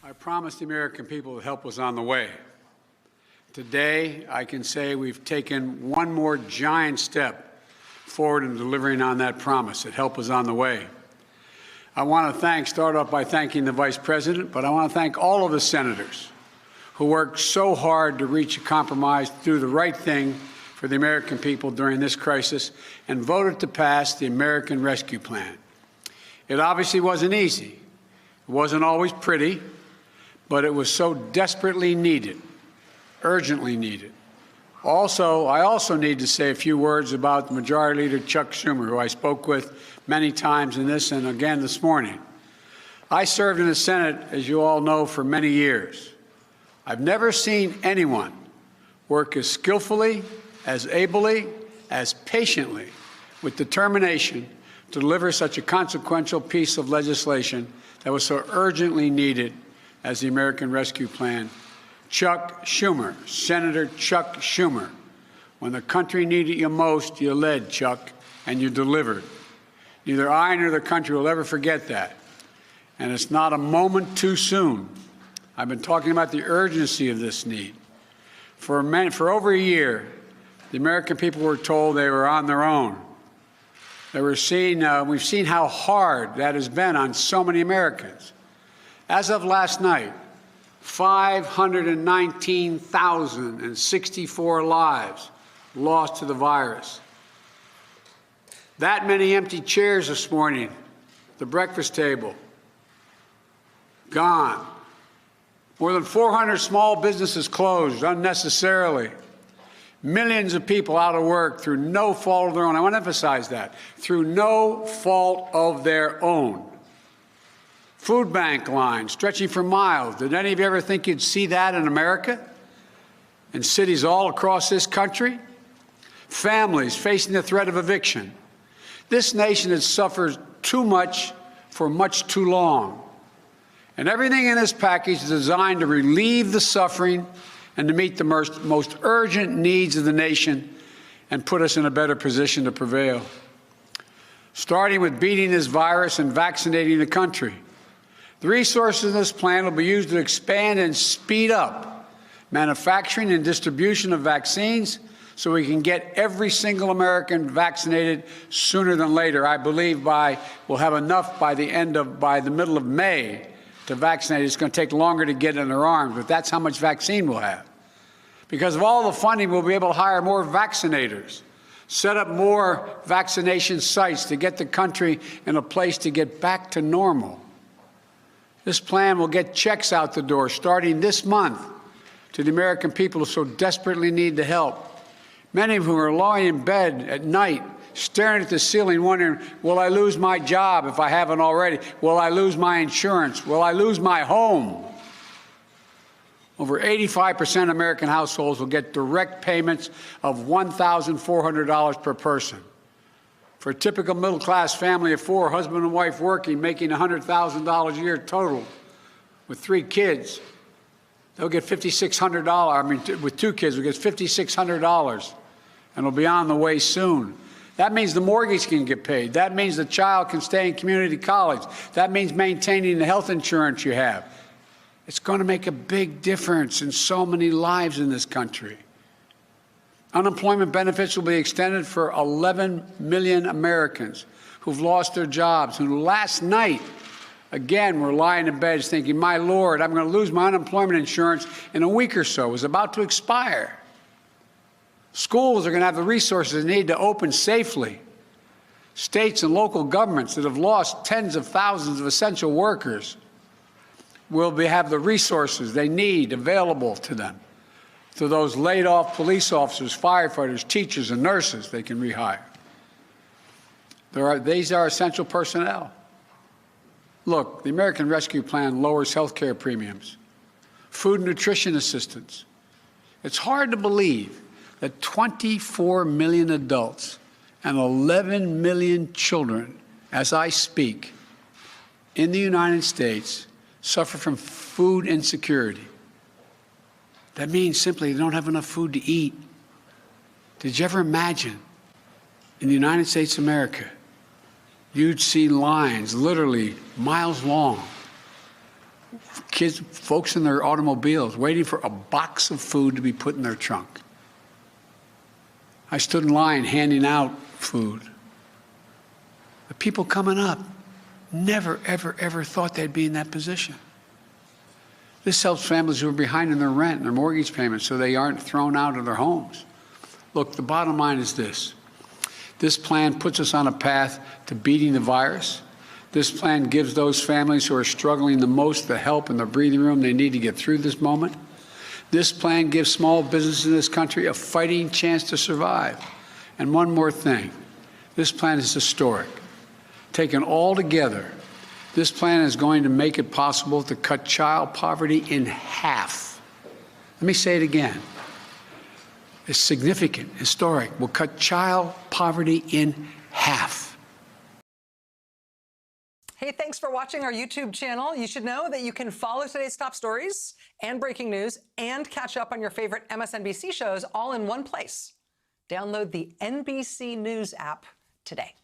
I promised the American people that help was on the way. Today, I can say we've taken one more giant step forward in delivering on that promise that help was on the way. I want to start off by thanking the Vice President, but I want to thank all of the senators who worked so hard to reach a compromise, do the right thing for the American people during this crisis, and voted to pass the American Rescue Plan. It obviously wasn't easy. It wasn't always pretty, but it was so desperately needed, urgently needed. I also need to say a few words about the Majority Leader Chuck Schumer, who I spoke with many times in this and again this morning. I served in the Senate, as you all know, for many years. I've never seen anyone work as skillfully, as ably, as patiently, with determination to deliver such a consequential piece of legislation that was so urgently needed as the American Rescue Plan. Chuck Schumer, Senator Chuck Schumer. When the country needed you most, you led, Chuck, and you delivered. Neither I nor the country will ever forget that. And it's not a moment too soon. I've been talking about the urgency of this need. For over a year, the American people were told they were on their own. We've seen how hard that has been on so many Americans. As of last night, 519,064 lives lost to the virus. That many empty chairs this morning, the breakfast table, gone. More than 400 small businesses closed unnecessarily. Millions of people out of work through no fault of their own. I want to emphasize that. Through no fault of their own. Food bank lines stretching for miles. Did any of you ever think you'd see that in America? In cities all across this country? Families facing the threat of eviction. This nation has suffered too much for much too long. And everything in this package is designed to relieve the suffering and to meet the most urgent needs of the nation and put us in a better position to prevail. Starting with beating this virus and vaccinating the country. The resources in this plan will be used to expand and speed up manufacturing and distribution of vaccines so we can get every single American vaccinated sooner than later. I believe we'll have enough by the middle of May to vaccinate. It's going to take longer to get in their arms, but that's how much vaccine we'll have. Because of all the funding, we'll be able to hire more vaccinators, set up more vaccination sites to get the country in a place to get back to normal. This plan will get checks out the door starting this month to the American people who so desperately need the help. Many of whom are lying in bed at night, staring at the ceiling, wondering, will I lose my job if I haven't already? Will I lose my insurance? Will I lose my home? Over 85% of American households will get direct payments of $1,400 per person. For a typical middle-class family of four, husband and wife working, making $100,000 a year total, with 3 kids, they'll get $5,600. With 2 kids, we'll get $5,600, and it'll be on the way soon. That means the mortgage can get paid. That means the child can stay in community college. That means maintaining the health insurance you have. It's going to make a big difference in so many lives in this country. Unemployment benefits will be extended for 11 million Americans who've lost their jobs, who last night, again, were lying in bed thinking, my Lord, I'm going to lose my unemployment insurance in a week or so. It was about to expire. Schools are going to have the resources they need to open safely. States and local governments that have lost tens of thousands of essential workers will have the resources they need available to them. To those laid-off police officers, firefighters, teachers, and nurses they can rehire. These are essential personnel. Look, the American Rescue Plan lowers health care premiums, food and nutrition assistance. It's hard to believe that 24 million adults and 11 million children, as I speak, in the United States suffer from food insecurity. That means simply they don't have enough food to eat. Did you ever imagine in the United States of America, you'd see lines literally miles long kids, folks in their automobiles waiting for a box of food to be put in their trunk. I stood in line handing out food. The people coming up never, ever, ever thought they'd be in that position. This helps families who are behind in their rent and their mortgage payments so they aren't thrown out of their homes. Look, the bottom line is this. This plan puts us on a path to beating the virus. This plan gives those families who are struggling the most the help and the breathing room they need to get through this moment. This plan gives small businesses in this country a fighting chance to survive. And one more thing. This plan is historic. Taken all together, this plan is going to make it possible to cut child poverty in half. Let me say it again. It's significant, historic. We'll cut child poverty in half. Hey, thanks for watching our YouTube channel. You should know that you can follow today's top stories and breaking news and catch up on your favorite MSNBC shows all in one place. Download the NBC News app today.